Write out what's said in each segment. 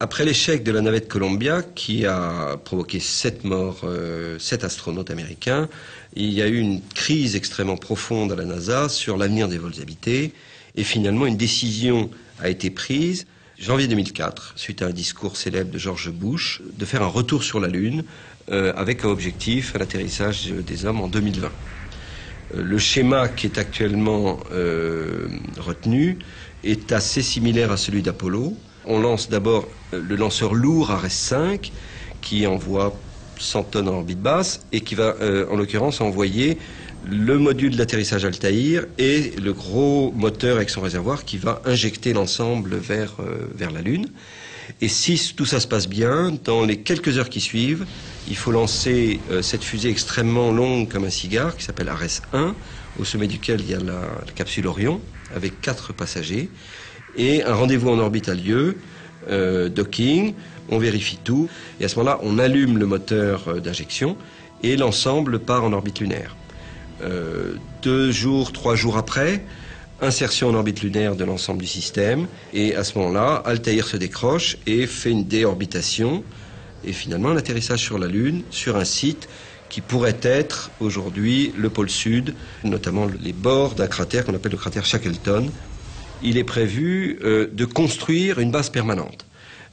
Après l'échec de la navette Columbia, qui a provoqué 7 morts, 7 astronautes américains, il y a eu une crise extrêmement profonde à la NASA sur l'avenir des vols habités. Et finalement, une décision a été prise, janvier 2004, suite à un discours célèbre de George Bush, de faire un retour sur la Lune avec un objectif à l'atterrissage des hommes en 2020. Le schéma qui est actuellement retenu est assez similaire à celui d'Apollo. On lance d'abord le lanceur lourd Ares 5 qui envoie 100 tonnes en orbite basse et qui va en l'occurrence envoyer le module d'atterrissage Altaïr et le gros moteur avec son réservoir qui va injecter l'ensemble vers la Lune. Et si tout ça se passe bien, dans les quelques heures qui suivent, il faut lancer cette fusée extrêmement longue comme un cigare qui s'appelle Ares 1, au sommet duquel il y a la capsule Orion avec 4 passagers. Et un rendez-vous en orbite a lieu, docking, on vérifie tout, et à ce moment-là, on allume le moteur d'injection et l'ensemble part en orbite lunaire. 2 jours, 3 jours après, insertion en orbite lunaire de l'ensemble du système, et à ce moment-là, Altaïr se décroche et fait une déorbitation, et finalement un atterrissage sur la Lune, sur un site qui pourrait être aujourd'hui le pôle sud, notamment les bords d'un cratère qu'on appelle le cratère Shackleton. Il est prévu de construire une base permanente.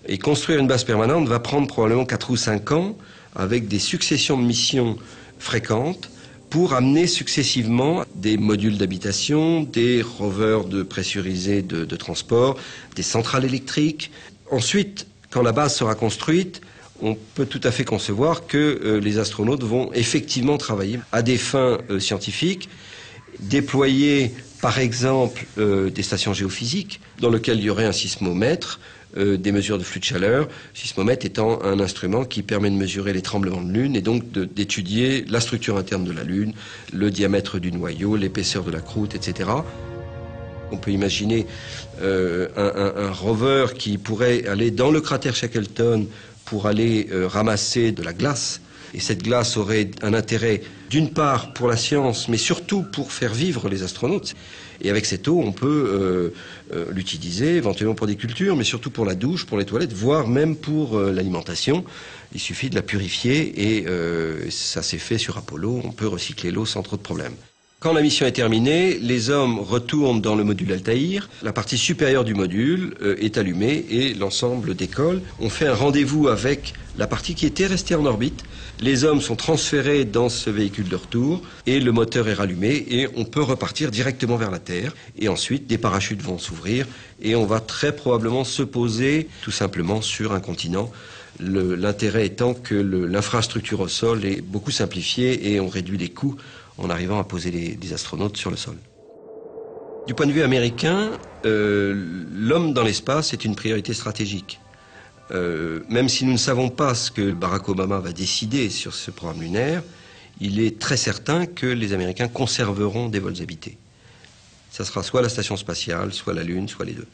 Et construire une base permanente va prendre probablement 4 ou 5 ans, avec des successions de missions fréquentes, pour amener successivement des modules d'habitation, des rovers pressurisés de transport, des centrales électriques. Ensuite, quand la base sera construite, on peut tout à fait concevoir que les astronautes vont effectivement travailler à des fins scientifiques, déployer par exemple des stations géophysiques dans lesquelles il y aurait un sismomètre, des mesures de flux de chaleur, le sismomètre étant un instrument qui permet de mesurer les tremblements de Lune et donc d'étudier la structure interne de la Lune, le diamètre du noyau, l'épaisseur de la croûte, etc. On peut imaginer un rover qui pourrait aller dans le cratère Shackleton pour aller ramasser de la glace. Et cette glace aurait un intérêt d'une part pour la science, mais surtout pour faire vivre les astronautes. Et avec cette eau, on peut l'utiliser éventuellement pour des cultures, mais surtout pour la douche, pour les toilettes, voire même pour l'alimentation. Il suffit de la purifier et ça s'est fait sur Apollo. On peut recycler l'eau sans trop de problèmes. Quand la mission est terminée, les hommes retournent dans le module Altaïr. La partie supérieure du module est allumée et l'ensemble décolle. On fait un rendez-vous avec la partie qui était restée en orbite. Les hommes sont transférés dans ce véhicule de retour et le moteur est rallumé et on peut repartir directement vers la Terre. Et ensuite, des parachutes vont s'ouvrir et on va très probablement se poser tout simplement sur un continent. L'intérêt étant que l'infrastructure au sol est beaucoup simplifiée et on réduit les coûts en arrivant à poser des astronautes sur le sol. Du point de vue américain, l'homme dans l'espace est une priorité stratégique. Même si nous ne savons pas ce que Barack Obama va décider sur ce programme lunaire, il est très certain que les Américains conserveront des vols habités. Ça sera soit la station spatiale, soit la Lune, soit les deux.